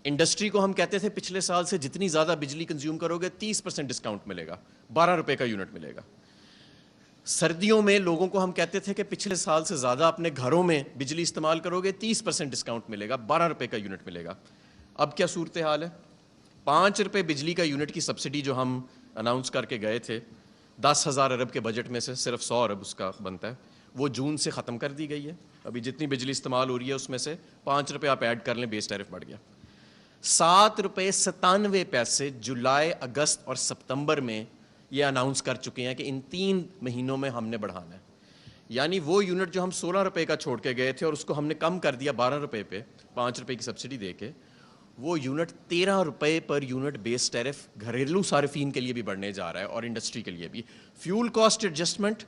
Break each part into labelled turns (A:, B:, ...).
A: Industry کو ہم کہتے تھے پچھلے سال سے جتنی زیادہ بجلی کنزیوم کرو گے 30% ڈسکاؤنٹ ملے گا، 12 روپے کا یونٹ ملے گا۔ سردیوں میں لوگوں کو ہم کہتے تھے کہ پچھلے سال سے زیادہ اپنے گھروں میں بجلی استعمال کرو گے 30% ڈسکاؤنٹ ملے گا، 12 روپے کا یونٹ ملے گا۔ اب کیا صورتحال ہے؟ 5 روپے بجلی کا یونٹ کی سبسڈی جو ہم اناؤنس کر کے گئے تھے 10,000 ارب کے بجٹ میں سے صرف 100 ارب اس کا بنتا ہے، وہ جون سے ختم کر دی گئی ہے۔ ابھی جتنی بجلی استعمال ہو رہی ہے اس میں سے 5 روپے آپ ایڈ کر لیں، بیس ٹیرف بڑھ گیا۔ 7 روپے 97 پیسے جولائی، اگست اور ستمبر میں یہ اناؤنس کر چکے ہیں کہ ان 3 مہینوں میں ہم نے بڑھانا ہے۔ یعنی وہ یونٹ جو ہم 16 روپے کا چھوڑ کے گئے تھے اور اس کو ہم نے کم کر دیا 12 روپے پہ 5 روپے کی سبسڈی دے کے، وہ یونٹ 13 روپے پر یونٹ بیس ٹیرف گھریلو صارفین کے لیے بھی بڑھنے جا رہا ہے اور انڈسٹری کے لیے بھی، فیول کاسٹ ایڈجسٹمنٹ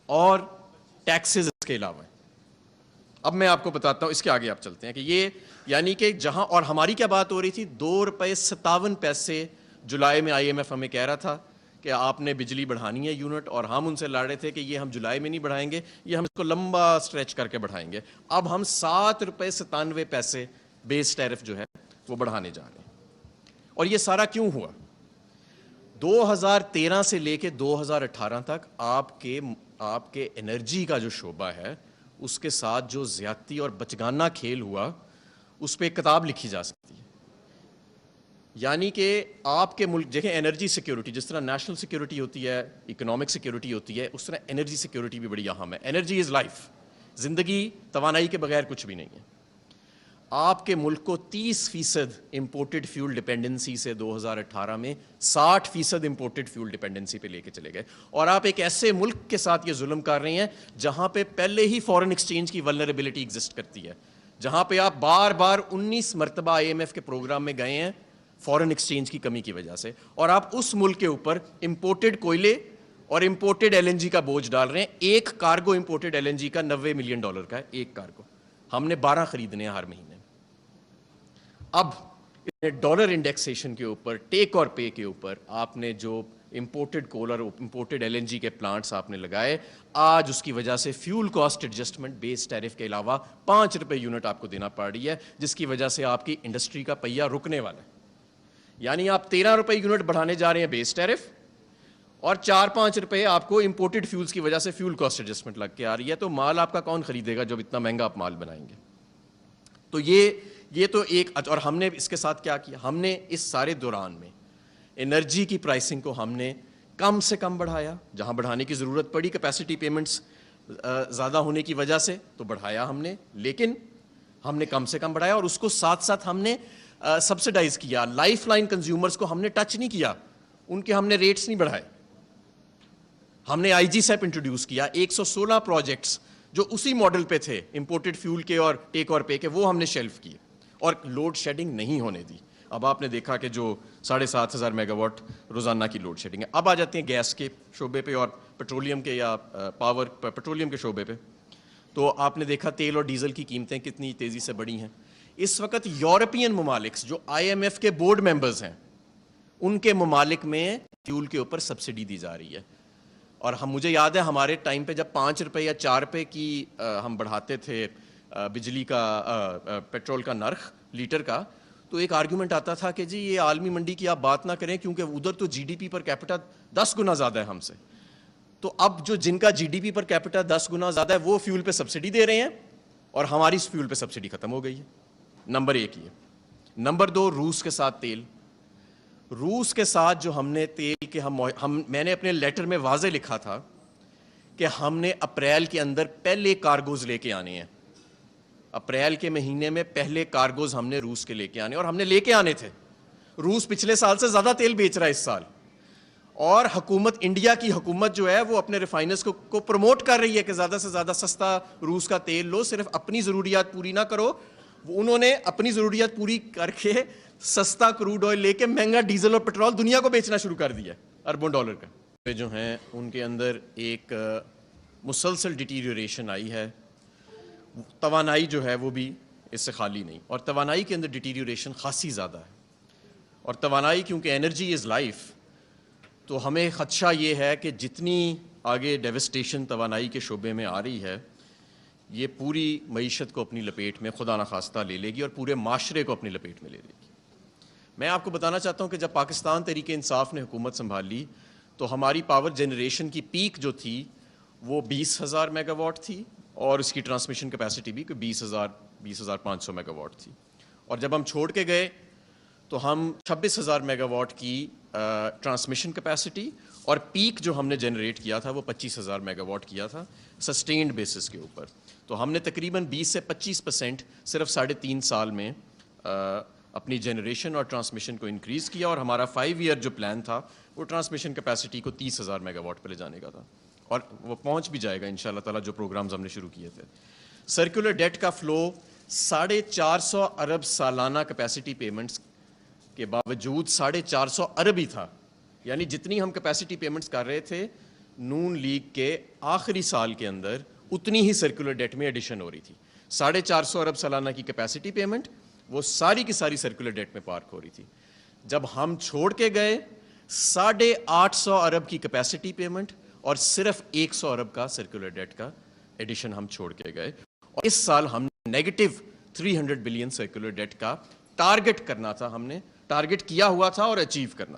A: اور ٹیکسز اس کے علاوہ۔ اب میں آپ کو بتاتا ہوں، اس کے آگے آپ چلتے ہیں کہ یہ یعنی کہ جہاں اور ہماری کیا بات ہو رہی تھی 2 روپے 57 پیسے جولائی میں آئی ایم ایف ہمیں کہہ رہا تھا کہ آپ نے بجلی بڑھانی ہے یونٹ، اور ہم ان سے لڑ رہے تھے کہ یہ ہم جولائی میں نہیں بڑھائیں گے، یہ ہم اس کو لمبا اسٹریچ کر کے بڑھائیں گے۔ اب ہم 7 روپے 97 پیسے بیس ٹیرف جو ہے وہ بڑھانے جا رہے ہیں۔ اور یہ سارا کیوں ہوا؟ 2013 سے لے کے 2018 تک آپ کے انرجی کا جو شعبہ ہے اس کے ساتھ جو زیادتی اور بچگانہ کھیل ہوا اس پہ ایک کتاب لکھی جا سکتی ہے۔ یعنی کہ آپ کے ملک دیکھیں، انرجی سیکیورٹی جس طرح نیشنل سیکیورٹی ہوتی ہے، اکنامک سیکیورٹی ہوتی ہے، اس طرح انرجی سیکیورٹی بھی بڑی اہم ہے۔ انرجی از لائف، زندگی توانائی کے بغیر کچھ بھی نہیں ہے۔ آپ کے ملک کو 30% امپورٹڈ فیول ڈپینڈنسی سے 2018 میں 60% امپورٹڈ فیول ڈپینڈنسی پہ لے کے چلے گئے، اور آپ ایک ایسے ملک کے ساتھ یہ ظلم کر رہے ہیں جہاں پہ پہلے ہی فورن ایکسچینج کی ولنریبلٹی ایگزسٹ کرتی ہے، جہاں پہ آپ بار بار 19 مرتبہ آئی ایم ایف کے پروگرام میں گئے ہیں فورن ایکسچینج کی کمی کی وجہ سے، اور آپ اس ملک کے اوپر امپورٹڈ کوئلے اور امپورٹڈ ایل این جی کا بوجھ ڈال رہے ہیں۔ ایک cargo imported L N G کا $90 ملین کا ہے، ایک کارگو، ہم نے 12 خریدنے ہیں ہر مہینے۔ اب ڈالر انڈیکسیشن کے اوپر، ٹیک اور پے کے اوپر آپ نے جو امپورٹڈ کول اور امپورٹڈ ایل این جی کے پلانٹس آپ نے لگائے، آج اس کی وجہ سے فیول کاسٹ ایڈجسٹمنٹ بیس ٹیرف کے علاوہ 5 روپے یونٹ آپ کو دینا پڑ رہی ہے، جس کی وجہ سے آپ کی انڈسٹری کا پہیہ رکنے والا ہے۔ یعنی آپ 13 روپے یونٹ بڑھانے جا رہے ہیں بیس ٹیرف، اور 4-5 روپے آپ کو امپورٹڈ فیولز کی وجہ سے فیول کاسٹ ایڈجسٹمنٹ لگ کے آ رہی ہے۔ تو مال آپ کا کون خریدے گا جب اتنا مہنگا آپ مال بنائیں گے؟ تو یہ تو ایک، اور ہم نے اس کے ساتھ کیا کیا؟ ہم نے اس سارے دوران میں انرجی کی پرائسنگ کو ہم نے کم سے کم بڑھایا، جہاں بڑھانے کی ضرورت پڑی کیپیسٹی پیمنٹس زیادہ ہونے کی وجہ سے تو بڑھایا ہم نے، لیکن ہم نے کم سے کم بڑھایا، اور اس کو ساتھ ساتھ ہم نے سبسڈائز کیا۔ لائف لائن کنزیومرز کو ہم نے ٹچ نہیں کیا، ان کے ہم نے ریٹس نہیں بڑھائے۔ ہم نے آئی جی سیپ انٹروڈیوس کیا، 116 پروجیکٹس جو اسی ماڈل پہ تھے امپورٹڈ فیول کے اور ٹیک اور پے کے، وہ ہم نے شیلف کیے اور لوڈ شیڈنگ نہیں ہونے دی۔ اب آپ نے دیکھا کہ جو 7,500 میگا واٹ روزانہ کی لوڈ شیڈنگ ہے۔ اب آ جاتے ہیں گیس کے شعبے پہ اور پیٹرولیم کے یا پیٹرولیم کے شعبے پہ۔ تو آپ نے دیکھا تیل اور ڈیزل کی قیمتیں کتنی تیزی سے بڑھی ہیں۔ اس وقت یورپین ممالک جو آئی ایم ایف کے بورڈ ممبرز ہیں، ان کے ممالک میں فیول کے اوپر سبسڈی دی جا رہی ہے، اور مجھے یاد ہے ہمارے ٹائم پہ جب 5 روپے یا 4 روپے کی ہم بڑھاتے تھے بجلی کا پیٹرول کا نرخ لیٹر کا، تو ایک آرگیومنٹ آتا تھا کہ جی یہ عالمی منڈی کی آپ بات نہ کریں کیونکہ ادھر تو G D P per capita 10 گنا زیادہ ہے ہم سے۔ تو اب جو جن کا G D P per capita 10 گنا زیادہ ہے وہ فیول پہ سبسڈی دے رہے ہیں، اور ہماری اس فیول پہ سبسڈی ختم ہو گئی ہے۔ نمبر 1 یہ۔ نمبر 2، روس کے ساتھ تیل۔ روس کے ساتھ جو ہم نے تیل کے میں نے اپنے لیٹر میں واضح لکھا تھا کہ ہم نے اپریل کے اندر پہلے کارگوز لے کے آنے ہیں، اپریل کے مہینے میں پہلے کارگوز ہم نے روس کے لے کے آنے، اور ہم نے لے کے آنے تھے۔ روس پچھلے سال سے زیادہ تیل بیچ رہا ہے اس سال، اور حکومت انڈیا کی حکومت جو ہے وہ اپنے ریفائنرز کو پروموٹ کر رہی ہے کہ زیادہ سے زیادہ سستا روس کا تیل لو، صرف اپنی ضروریات پوری نہ کرو۔ انہوں نے اپنی ضروریات پوری کر کے سستا کروڈ آئل لے کے مہنگا ڈیزل اور پیٹرول دنیا کو بیچنا شروع کر دیا اربوں ڈالر کا۔ جو ہیں ان کے اندر ایک مسلسل ڈیٹیریوریشن آئی ہے۔ توانائی جو ہے وہ بھی اس سے خالی نہیں، اور توانائی کے اندر ڈیٹیریوریشن خاصی زیادہ ہے، اور توانائی کیونکہ انرجی از لائف، تو ہمیں خدشہ یہ ہے کہ جتنی آگے ڈیوسٹیشن توانائی کے شعبے میں آ رہی ہے یہ پوری معیشت کو اپنی لپیٹ میں خدا نخواستہ لے لے گی اور پورے معاشرے کو اپنی لپیٹ میں لے لے گی. میں آپ کو بتانا چاہتا ہوں کہ جب پاکستان تحریک انصاف نے حکومت سنبھال لی تو ہماری پاور جنریشن کی پیک جو تھی وہ 20,000 میگا واٹ تھی, اور اس کی ٹرانسمیشن کیپیسٹی بھی 20,500 میگا واٹ تھی. اور جب ہم چھوڑ کے گئے تو ہم 26,000 میگا واٹ کی ٹرانسمیشن کیپیسٹی اور پیک جو ہم نے جنریٹ کیا تھا وہ 25,000 میگا واٹ کیا تھا سسٹینڈ بیسس کے اوپر. تو ہم نے تقریباً 20 سے 25% صرف 3.5 سال میں اپنی جنریشن اور ٹرانسمیشن کو انکریز کیا, اور ہمارا 5 ایئر جو پلان تھا وہ ٹرانسمیشن کیپیسٹی کو 30,000 میگا واٹ پہ لے جانے کا تھا, اور وہ پہنچ بھی جائے گا انشاءاللہ تعالیٰ جو پروگرامز ہم نے شروع کیے تھے. سرکولر ڈیٹ کا فلو 450 ارب سالانہ کیپیسٹی پیمنٹس کے باوجود 450 ارب ہی تھا. یعنی جتنی ہم کیپیسٹی پیمنٹس کر رہے تھے نون لیگ کے آخری سال کے اندر اتنی ہی سرکولر ڈیٹ میں ایڈیشن ہو رہی تھی. 450 ارب سالانہ کی کیپیسٹی پیمنٹ وہ ساری کی ساری سرکولر ڈیٹ میں پارک ہو رہی تھی. جب ہم چھوڑ کے گئے 850 ارب کی کیپیسٹی پیمنٹ اور صرف 100 ارب کا سرکولر ڈیٹ کا ایڈیشن ہم چھوڑ کے گئے, اور اس سال ہم نیگیٹو 300 بلین سرکولر ڈیٹ کا ٹارگٹ کرنا تھا, ہم نے ٹارگٹ کیا ہوا تھا اور اچیو کرنا.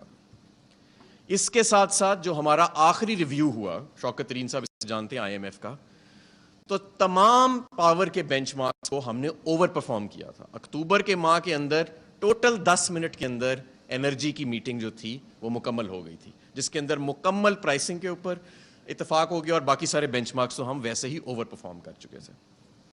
A: اس کے ساتھ ساتھ جو ہمارا آخری ریویو ہوا, شوکت ترین صاحب اس جانتے ہیں IMF کا, تو تمام پاور کے بینچ مارکس کو ہم نے اوور پرفارم کیا تھا. اکتوبر کے ماہ کے اندر ٹوٹل 10 منٹ کے اندر انرجی کی میٹنگ جو تھی وہ مکمل ہو گئی تھی, جس کے اندر مکمل پرائسنگ کے اوپر اتفاق ہو گیا, اور باقی سارے بینچ مارکس تو ہم ویسے ہی اوور پرفارم کر چکے تھے.